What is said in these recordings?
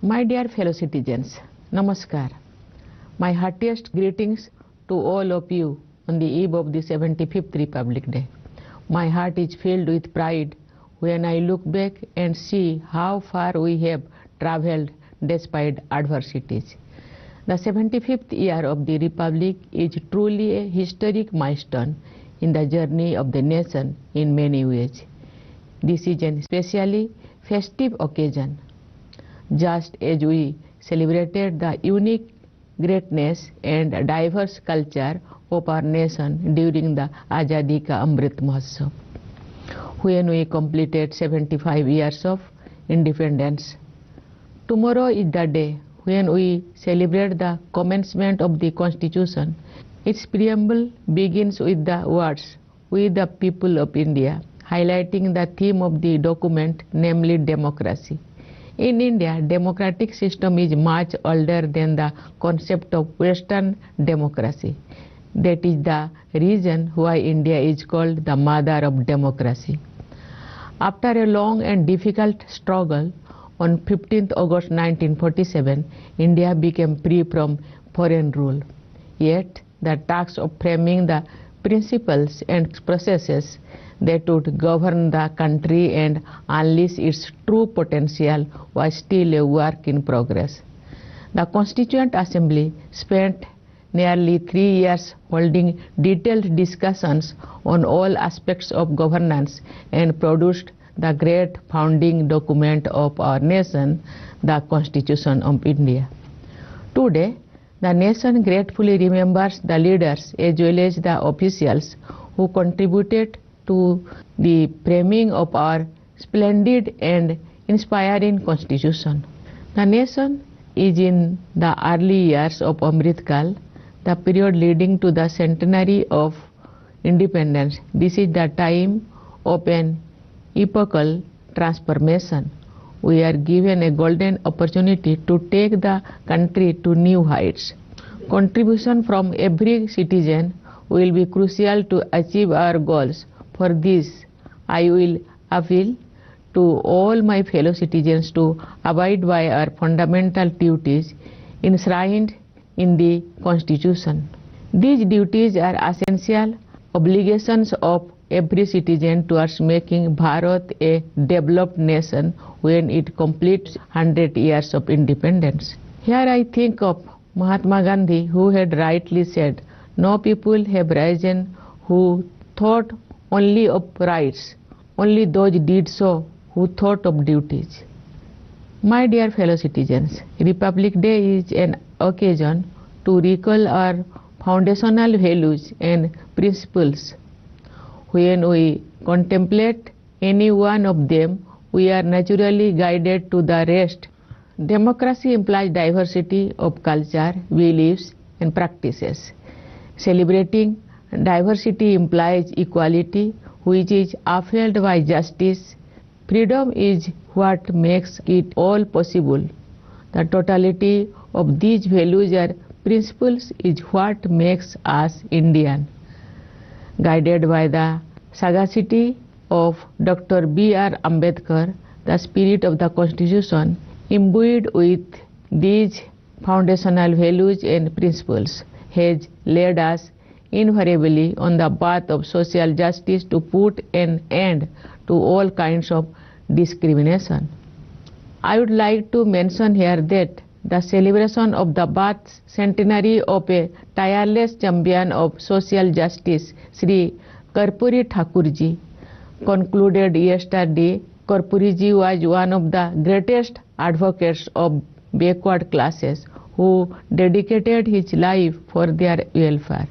My dear fellow citizens, Namaskar. My heartiest greetings to all of you on the eve of the 75th Republic Day. My heart is filled with pride when I look back and see how far we have traveled despite adversities. The 75th year of the Republic is truly a historic milestone in the journey of the nation in many ways. This is an especially festive occasion, just as we celebrated the unique greatness and diverse culture of our nation during the Azadi Ka Amrit Mahotsav, when we completed 75 years of independence. Tomorrow is the day when we celebrate the commencement of the Constitution. Its preamble begins with the words, "We the people of India," highlighting the theme of the document, namely democracy. In India, democratic system is much older than the concept of Western democracy. That is the reason why India is called the mother of democracy. After a long and difficult struggle, on 15th August 1947, India became free from foreign rule. Yet, the task of framing the principles and processes that would govern the country and unleash its true potential was still a work in progress. The Constituent Assembly spent nearly 3 years holding detailed discussions on all aspects of governance and produced the great founding document of our nation, the Constitution of India. Today, the nation gratefully remembers the leaders as well as the officials who contributed to the framing of our splendid and inspiring Constitution. The nation is in the early years of Amrit Kal, the period leading to the centenary of independence. This is the time of an epochal transformation. We are given a golden opportunity to take the country to new heights. Contribution from every citizen will be crucial to achieve our goals. For this, I will appeal to all my fellow citizens to abide by our fundamental duties enshrined in the Constitution. These duties are essential obligations of every citizen towards making Bharat a developed nation when it completes 100 years of independence. Here I think of Mahatma Gandhi, who had rightly said, "No people have risen who thought only of rights, only those did so who thought of duties." My dear fellow citizens, Republic Day is an occasion to recall our foundational values and principles. When we contemplate any one of them, we are naturally guided to the rest. Democracy implies diversity of culture, beliefs, and practices. Celebrating diversity implies equality, which is upheld by justice. Freedom is what makes it all possible. The totality of these values or principles is what makes us Indian. Guided by the sagacity of Dr. B.R. Ambedkar, the spirit of the Constitution, imbued with these foundational values and principles, has led us invariably on the path of social justice to put an end to all kinds of discrimination. I would like to mention here that the celebration of the birth centenary of a tireless champion of social justice, Sri Karpuri Thakurji, concluded yesterday. Karpuriji was one of the greatest advocates of backward classes who dedicated his life for their welfare.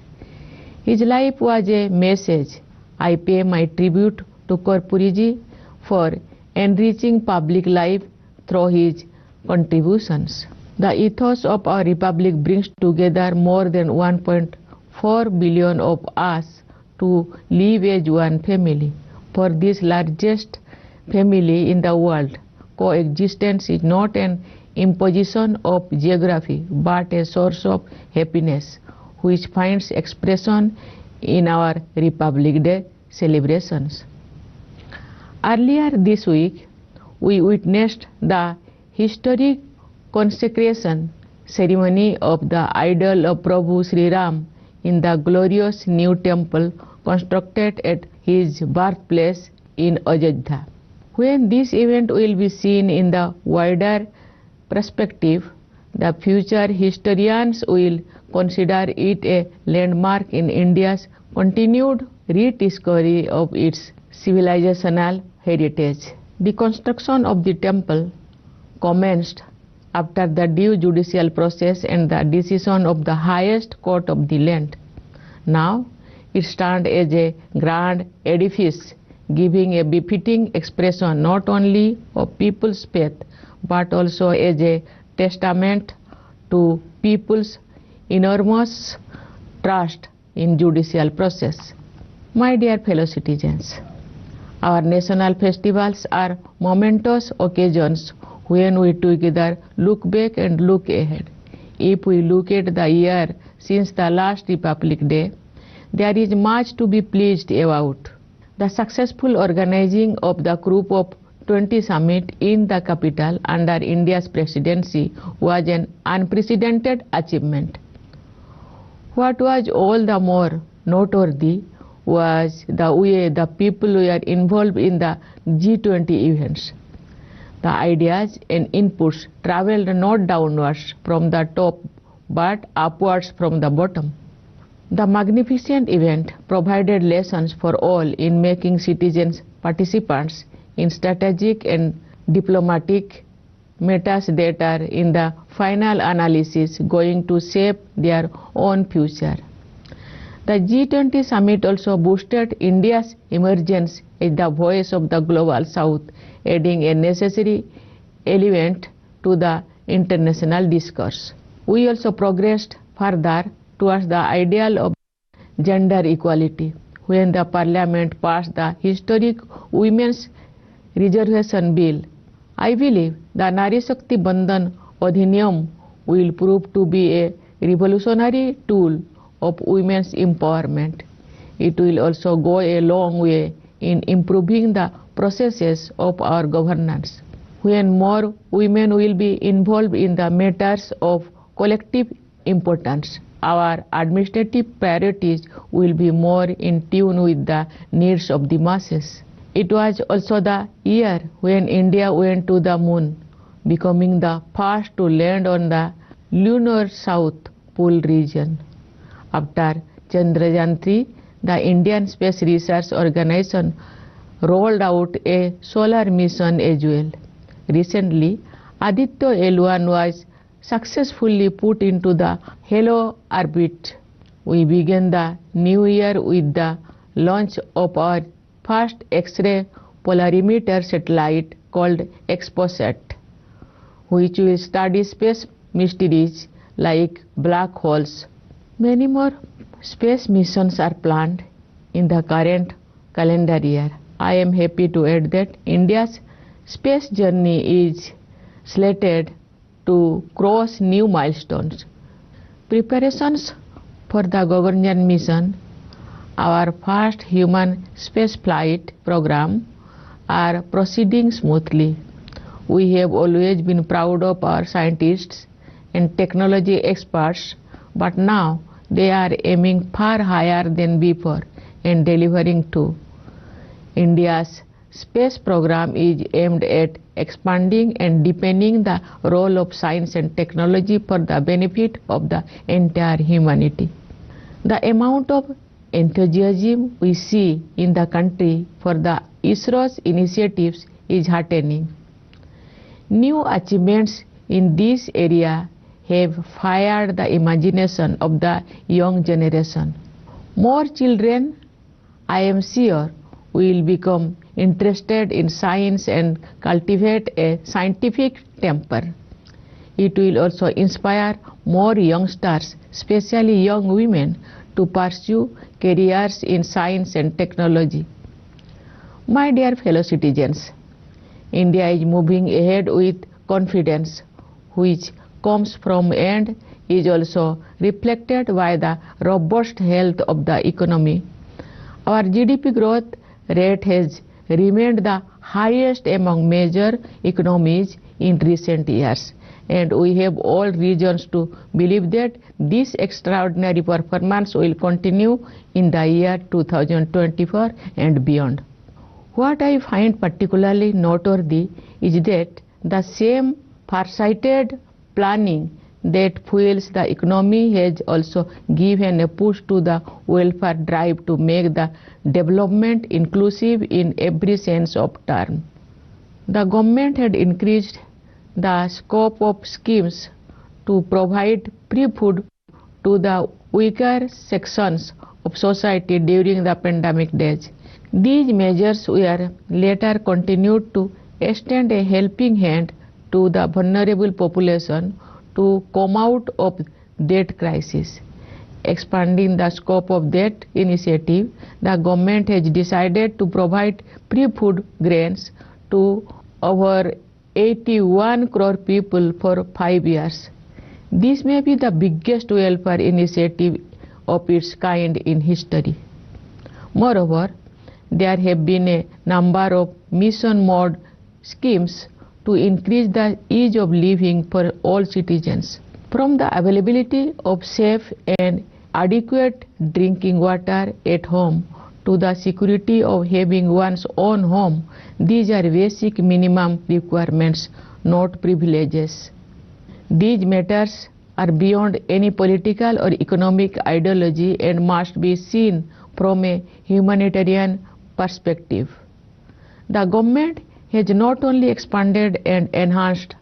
His life was a message. I pay my tribute to Karpuriji for enriching public life through his contributions. The ethos of our republic brings together more than 1.4 billion of us to live as one family. For this largest family in the world, coexistence is not an imposition of geography but a source of happiness, which finds expression in our Republic Day celebrations. Earlier this week, we witnessed the historic consecration ceremony of the idol of Prabhu Sri Ram in the glorious new temple constructed at his birthplace in Ajodhya. When this event will be seen in the wider perspective, the future historians will consider it a landmark in India's continued rediscovery of its civilizational heritage. The construction of the temple commenced after the due judicial process and the decision of the highest court of the land. Now it stands as a grand edifice, giving a befitting expression not only of people's faith but also as a testament to people's enormous trust in judicial process. My dear fellow citizens, our national festivals are momentous occasions when we together look back and look ahead. If we look at the year since the last Republic Day, there is much to be pleased about. The successful organizing of the Group of 20 Summit in the capital under India's presidency was an unprecedented achievement. What was all the more noteworthy was the way the people were involved in the G20 events. The ideas and inputs traveled not downwards from the top but upwards from the bottom. The magnificent event provided lessons for all in making citizens participants in strategic and diplomatic matters that are in the final analysis going to shape their own future. The G20 summit also boosted India's emergence as the voice of the global south, adding a necessary element to the international discourse. We also progressed further towards the ideal of gender equality when the Parliament passed the historic Women's Reservation Bill. I believe the Nari Shakti Bandhan Adhiniyam will prove to be a revolutionary tool of women's empowerment. It will also go a long way in improving the processes of our governance. When more women will be involved in the matters of collective importance, our administrative priorities will be more in tune with the needs of the masses. It was also the year when India went to the moon, becoming the first to land on the lunar South Pole region. After Chandrayaan-3, the Indian Space Research Organization rolled out a solar mission as well. Recently, Aditya L1 was successfully put into the halo orbit. We began the new year with the launch of our first X-ray polarimeter satellite called XPOSat, which will study space mysteries like black holes. Many more space missions are planned in the current calendar year. I am happy to add that India's space journey is slated to cross new milestones. Preparations for the Gaganyaan mission, our first human space flight program, are proceeding smoothly. We have always been proud of our scientists and technology experts, but now they are aiming far higher than before and delivering too. India's space program is aimed at expanding and deepening the role of science and technology for the benefit of the entire humanity. The amount of enthusiasm we see in the country for the ISRO's initiatives is heartening. New achievements in this area have fired the imagination of the young generation. More children, I am sure, will become interested in science and cultivate a scientific temper. It will also inspire more youngsters, especially young women, to pursue careers in science and technology. My dear fellow citizens, India is moving ahead with confidence, which comes from and is also reflected by the robust health of the economy. Our GDP growth rate has remained the highest among major economies in recent years, and we have all reasons to believe that this extraordinary performance will continue in the year 2024 and beyond. What I find particularly noteworthy is that the same farsighted planning that fuels the economy has also given a push to the welfare drive to make the development inclusive in every sense of term. The government had increased the scope of schemes to provide free food to the weaker sections of society during the pandemic days. These measures were later continued to extend a helping hand to the vulnerable population to come out of that crisis. Expanding the scope of that initiative, the government has decided to provide free food grains to over 81 crore people for 5 years. This may be the biggest welfare initiative of its kind in history. Moreover, there have been a number of mission mode schemes to increase the ease of living for all citizens. From the availability of safe and adequate drinking water at home to the security of having one's own home, these are basic minimum requirements, not privileges. These matters are beyond any political or economic ideology and must be seen from a humanitarian perspective. The government has not only expanded and enhanced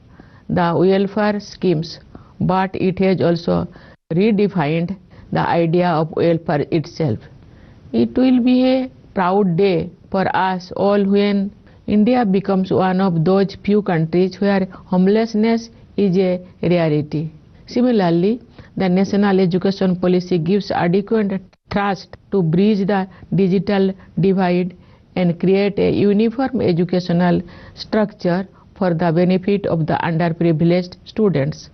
the welfare schemes, but it has also redefined the idea of welfare itself. It will be a proud day for us all when India becomes one of those few countries where homelessness is a rarity. Similarly, the national education policy gives adequate thrust to bridge the digital divide and create a uniform educational structure for the benefit of the underprivileged students.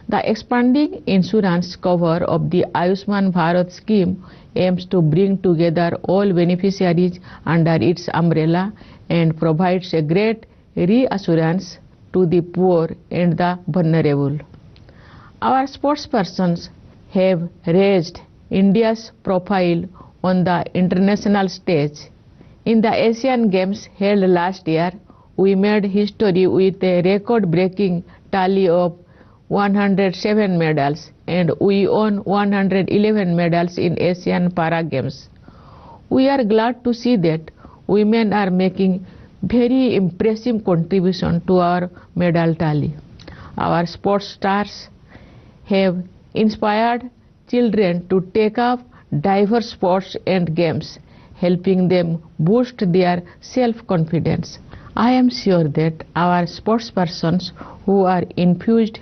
The expanding insurance cover of the Ayushman Bharat scheme aims to bring together all beneficiaries under its umbrella and provides a great reassurance to the poor and the vulnerable. Our sportspersons have raised India's profile on the international stage. In the Asian Games held last year, we made history with a record-breaking tally of 107 medals, and we won 111 medals in Asian Para Games. We are glad to see that women are making very impressive contribution to our medal tally. Our sports stars have inspired children to take up diverse sports and games, helping them boost their self-confidence. I am sure that our sportspersons who are infused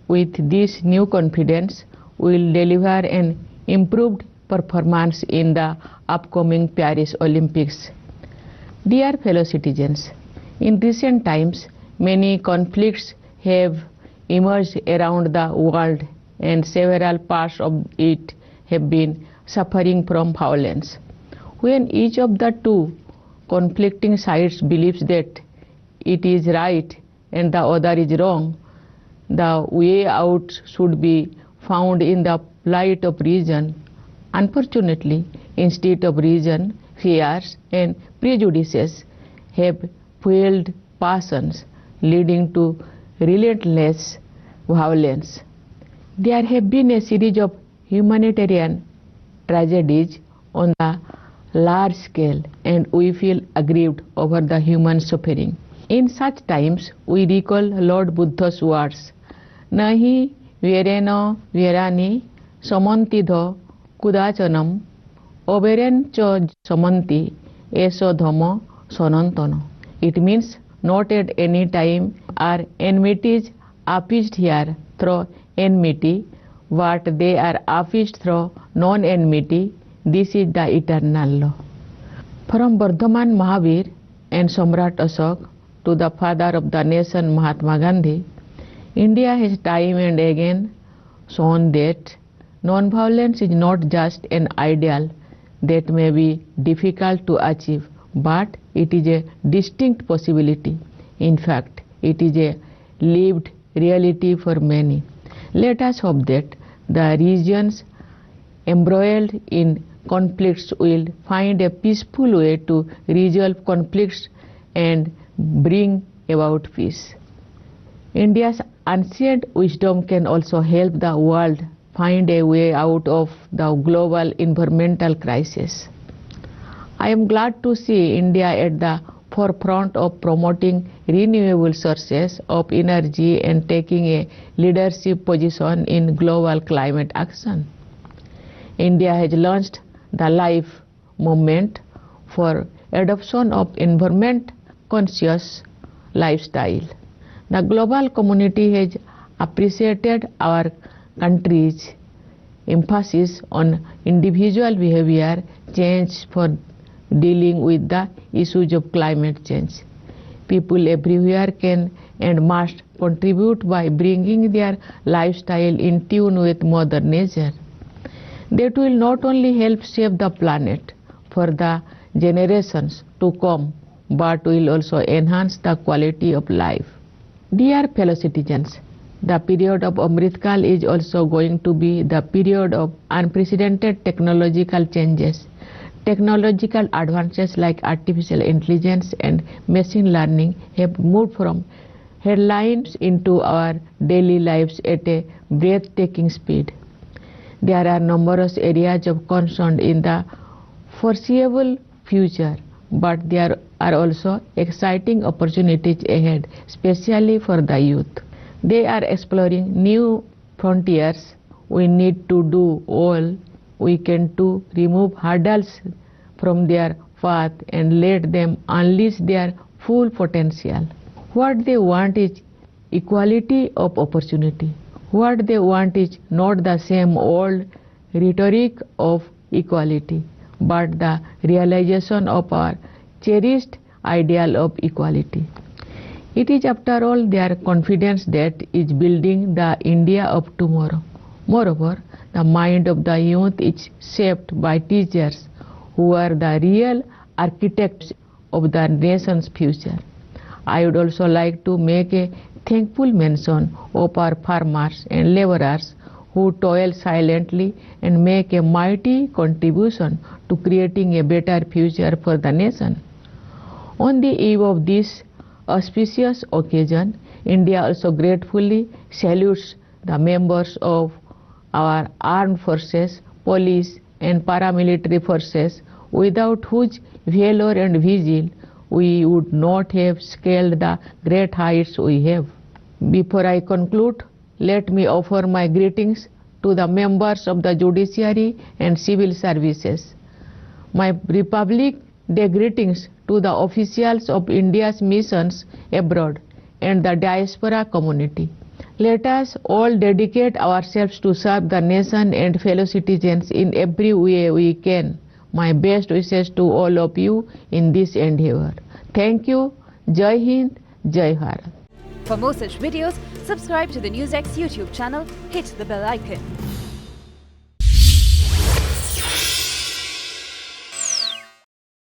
with this new confidence will deliver an improved performance in the upcoming Paris Olympics. Dear fellow citizens, in recent times, many conflicts have emerged around the world and several parts of it have been suffering from violence. When each of the two conflicting sides believes that it is right and the other is wrong, the way out should be found in the light of reason. Unfortunately, instead of reason, fears and prejudices have fueled passions, leading to relentless violence. There have been a series of humanitarian tragedies on a large scale, and we feel aggrieved over the human suffering. In such times, we recall Lord Buddha's words, Nahi verena verani samantidha kudachanam oberen cha samanti eso dhamma sanantana. It means not at any time are enmities appeased here through enmity, but they are appeased through non-enmity. This is the eternal law. From Bardhaman Mahavir and Samrat Ashok to the father of the nation Mahatma Gandhi, India has time and again shown that non-violence is not just an ideal that may be difficult to achieve, but it is a distinct possibility. In fact, it is a lived reality for many. Let us hope that the regions embroiled in conflicts will find a peaceful way to resolve conflicts and bring about peace. India's ancient wisdom can also help the world find a way out of the global environmental crisis. I am glad to see India at the forefront of promoting renewable sources of energy and taking a leadership position in global climate action. India has launched the LIFE movement for adoption of environment-conscious lifestyle. The global community has appreciated our country's emphasis on individual behavior change for dealing with the issues of climate change. People everywhere can and must contribute by bringing their lifestyle in tune with Mother Nature. That will not only help save the planet for the generations to come, but will also enhance the quality of life. Dear fellow citizens, the period of Amritkal is also going to be the period of unprecedented technological changes. Technological advances like artificial intelligence and machine learning have moved from headlines into our daily lives at a breathtaking speed. There are numerous areas of concern in the foreseeable future, but there are also exciting opportunities ahead, especially for the youth. They are exploring new frontiers. We need to do all we can to remove hurdles from their path and let them unleash their full potential. What they want is equality of opportunity. What they want is not the same old rhetoric of equality, but the realization of our cherished ideal of equality. It is, after all, their confidence that is building the India of tomorrow. Moreover, the mind of the youth is shaped by teachers who are the real architects of the nation's future. I would also like to make a thankful mention of our farmers and laborers who toil silently and make a mighty contribution to creating a better future for the nation. On the eve of this auspicious occasion, India also gratefully salutes the members of our armed forces, police and paramilitary forces, without whose valor and vigil we would not have scaled the great heights we have. Before I conclude, let me offer my greetings to the members of the judiciary and civil services. My Republic Day greetings to the officials of India's missions abroad and the diaspora community. Let us all dedicate ourselves to serve the nation and fellow citizens in every way we can. My best wishes to all of you in this endeavor. Thank you. Jai Hind, Jai Bharat. For more such videos, subscribe to the NewsX YouTube channel, hit the bell icon.